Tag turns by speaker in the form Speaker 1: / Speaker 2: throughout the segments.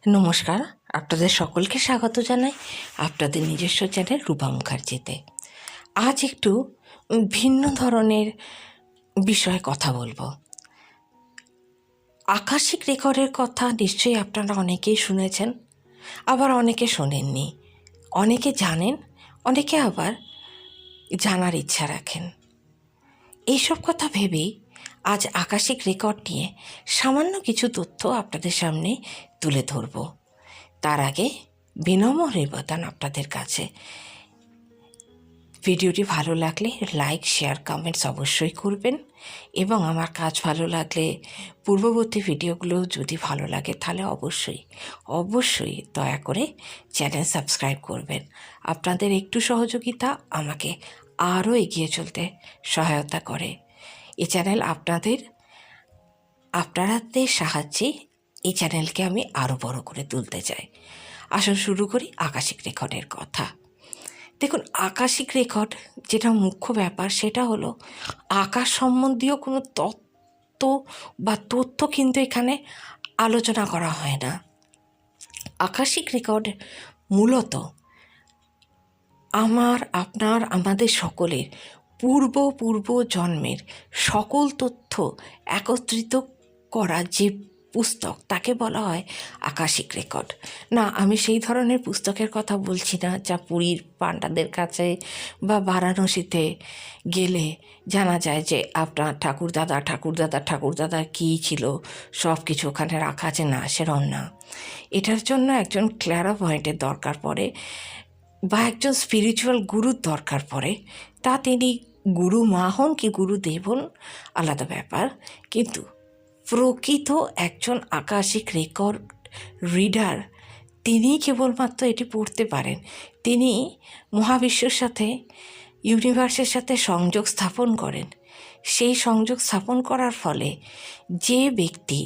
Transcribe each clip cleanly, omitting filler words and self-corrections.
Speaker 1: নমস্কার, আপনাদের সকলকে স্বাগত জানাই আপনাদের নিজস্ব চ্যানেল রূপা মুখার্জিতে। আজ একটু ভিন্ন ধরনের বিষয়ে কথা বলবো। আকাশিক রেকর্ডের কথা নিশ্চয়ই আপনারা অনেকেই শুনেছেন, আবার অনেকে শোনেননি, অনেকে জানেন, অনেকে আবার জানার ইচ্ছা রাখেন। এইসব কথা ভেবেই আজ আকাশিক রেকর্ড নিয়ে সামান্য কিছু তথ্য আপনাদের সামনে তুলে ধরব। তার আগে বিনম্র নিবেদন আপনাদের কাছে, ভিডিওটি ভালো লাগলে লাইক, শেয়ার, কমেন্টস অবশ্যই করবেন এবং আমার কাজ ভালো লাগলে পূর্ববর্তী ভিডিওগুলো যদি ভালো লাগে তাহলে অবশ্যই দয়া করে চ্যানেল সাবস্ক্রাইব করবেন। আপনাদের একটু সহযোগিতা আমাকে আরও এগিয়ে চলতে সহায়তা করে। এই চ্যানেল আপনাদের সাহায্যে এই চ্যানেলকে আমি আরও বড় করে তুলতে চাই। আসুন শুরু করি আকাশিক রেকর্ডের কথা। দেখুন, আকাশিক রেকর্ড যেটা মুখ্য ব্যাপার সেটা হলো আকাশ সম্বন্ধীয় কোনো তথ্য কিন্তু এখানে আলোচনা করা হয় না। আকাশিক রেকর্ড মূলত আমাদের সকলের পূর্ব জন্মের সকল তথ্য একত্রিত করা যে পুস্তক তাকে বলা হয় আকাশিক রেকর্ড। না, আমি সেই ধরনের পুস্তকের কথা বলছি না যা পুরীর পাণ্ডাদের কাছে বা বারাণসীতে গেলে জানা যায় যে আপনার ঠাকুরদাদা কী ছিল সব কিছু ওখানে রাখা আছে। না, সেরকম না। এটার জন্য একজন ক্ল্যারাভয়েন্টের দরকার পড়ে বা একজন স্পিরিচুয়াল গুরুর দরকার পড়ে। তা তিনি গুরু মা হন কি গুরুদেব হন আলাদা ব্যাপার, কিন্তু প্রকৃত একজন আকাশিক রেকর্ড রিডার তিনিই কেবলমাত্র এটি পড়তে পারেন। তিনি মহাবিশ্বের সাথে, ইউনিভার্সের সাথে সংযোগ স্থাপন করেন। সেই সংযোগ স্থাপন করার ফলে যে ব্যক্তি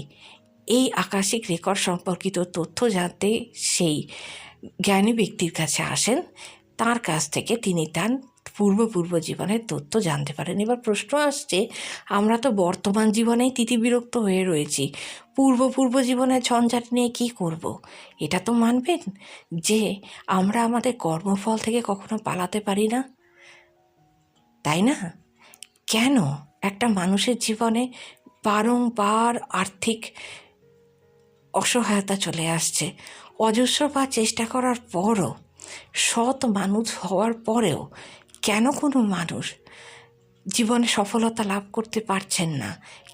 Speaker 1: এই আকাশিক রেকর্ড সম্পর্কিত তথ্য জানতে সেই জ্ঞানী ব্যক্তির কাছে আসেন, তার কাছ থেকে তিনি তার পূর্ব জীবনের তথ্য জানতে পারেন। এবার প্রশ্ন আসছে, আমরা তো বর্তমান জীবনেই তিতিবিরক্ত হয়ে রয়েছি, পূর্ব জীবনের ঝঞ্ঝাট নিয়ে কী করব? এটা তো মানবেন যে আমরা আমাদের কর্মফল থেকে কখনো পালাতে পারি না, তাই না? কেন একটা মানুষের জীবনে বারংবার আর্থিক অসহায়তা চলে আসছে? অজস্রবার চেষ্টা করার পরও, সৎ মানুষ হওয়ার পরেও কেন কোনো মানুষ জীবনে সফলতা লাভ করতে পারছেন না?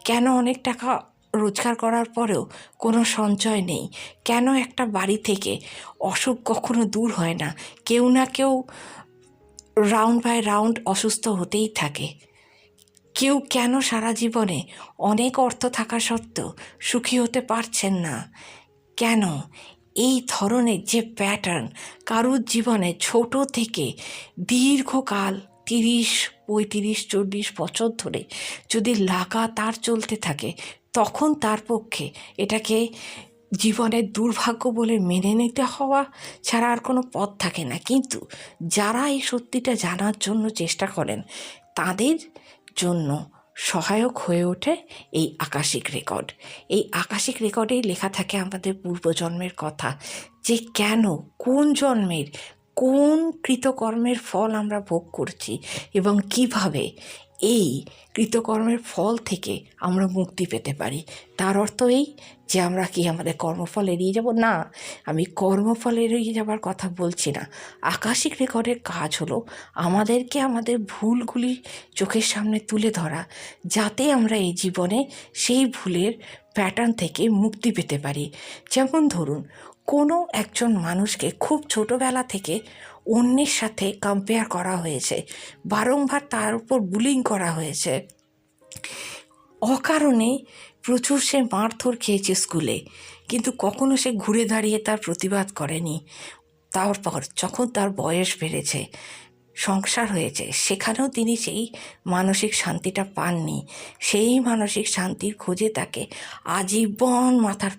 Speaker 1: কেন অনেক টাকা রোজগার করার পরেও কোনো সঞ্চয় নেই? কেন একটা বাড়ি থেকে অসুখ কখনো দূর হয় না? কেউ না কেউ রাউন্ড বাই রাউন্ড অসুস্থ হতেই থাকে। কেউ কেন সারা জীবনে অনেক অর্থ থাকা সত্ত্বেও সুখী হতে পারছেন না? কেন? এই ধরনের যে প্যাটার্ন কারুর জীবনে ছোট থেকে দীর্ঘকাল 30, 35, 40 বছর ধরে যদি লাগাতার চলতে থাকে, তখন তার পক্ষে এটাকে জীবনের দুর্ভাগ্য বলে মেনে নিতে হওয়া ছাড়া আর কোনো পথ থাকে না। কিন্তু যারা এই সত্যিটা জানার জন্য চেষ্টা করেন, তাদের জন্য সহায়ক হয়ে ওঠে এই আকাশিক রেকর্ড। এই আকাশিক রেকর্ডেই লেখা থাকে আমাদের পূর্বজন্মের কথা, যে কেন, কোন জন্মের কোন কৃতকর্মের ফল আমরা ভোগ করছি এবং কিভাবে এই কৃতকর্মের ফল থেকে আমরা মুক্তি পেতে পারি। তার অর্থ এই যে আমরা কি আমাদের কর্মফল এড়িয়ে যাব? না, আমি কর্মফল এড়িয়ে যাবার কথা বলছি না। আকাশিক রেকর্ডের কাজ হলো আমাদেরকে আমাদের ভুলগুলি চোখের সামনে তুলে ধরা, যাতে আমরা এই জীবনে সেই ভুলের প্যাটার্ন থেকে মুক্তি পেতে পারি। যেমন ধরুন, কোনো একজন মানুষকে খুব ছোটোবেলা থেকে অন্যের সাথে কম্পেয়ার করা হয়েছে, বারংবার তার উপর বুলিং করা হয়েছে, অকারণে প্রচুর সে মারধর খেয়েছে স্কুলে, কিন্তু কখনো সে ঘুরে দাঁড়িয়ে তার প্রতিবাদ করেনি। তারপর যখন তার বয়স বেড়েছে, সংসার হয়েছে, সেখানেও তিনি সেই মানসিক শান্তিটা পাননি। সেই মানসিক শান্তির খোঁজে তাকে আজীবন মাথার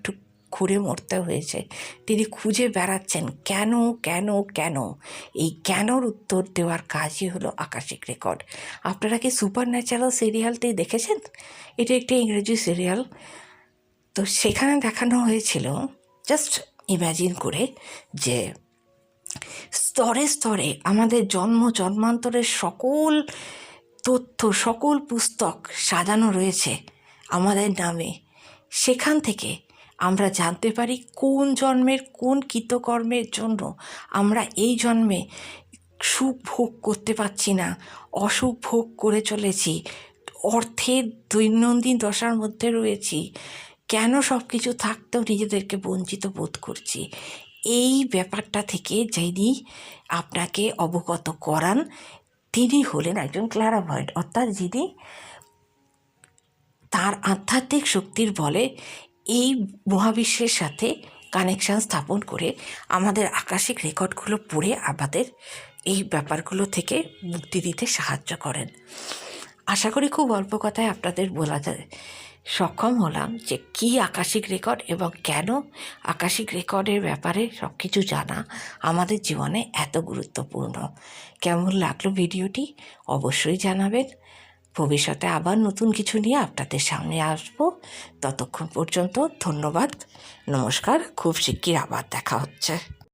Speaker 1: খুঁড়ে মরতে হয়েছে। তিনি খুঁজে বেড়াচ্ছেন কেন কেন কেন। এই কেনর উত্তর দেওয়ার কাজই হলো আকাশিক রেকর্ড। আপনারা কি সুপার ন্যাচারাল সিরিয়ালটি দেখেছেন? এটা একটি ইংরেজি সিরিয়াল। তো সেখানে দেখানো হয়েছিল, জাস্ট ইম্যাজিন করে যে স্তরে স্তরে আমাদের জন্মান্তরের সকল তথ্য, সকল পুস্তক সাজানো রয়েছে আমাদের নামে। সেখান থেকে আমরা জানতে পারি কোন জন্মের কোন কৃতকর্মের জন্য আমরা এই জন্মে সুখ ভোগ করতে পারছি না, অসুখ ভোগ করে চলেছি, অর্থের দৈনন্দিন দশার মধ্যে রয়েছি, কেন সব কিছু থাকতেও নিজেদেরকে বঞ্চিত বোধ করছি। এই ব্যাপারটা থেকে যিনি আপনাকে অবগত করান তিনি হলেন একজন ক্ল্যারাভয়েন্ট, অর্থাৎ যিনি তার আধ্যাত্মিক শক্তির বলে এই মহাবিশ্বের সাথে কানেকশান স্থাপন করে আমাদের আকাশিক রেকর্ডগুলো পড়ে আমাদের এই ব্যাপারগুলো থেকে মুক্তি দিতে সাহায্য করেন। আশা করি খুব অল্প কথায় আপনাদের বলাতে সক্ষম হলাম যে কী আকাশিক রেকর্ড এবং কেন আকাশিক রেকর্ডের ব্যাপারে সব কিছু জানা আমাদের জীবনে এত গুরুত্বপূর্ণ। কেমন লাগলো ভিডিওটি অবশ্যই জানাবেন। ভবিষ্যতে আবার নতুন কিছু নিয়ে আপনাদের সামনে আসব। ততক্ষণ পর্যন্ত ধন্যবাদ, নমস্কার। খুব শিগগির আবার দেখা হচ্ছে।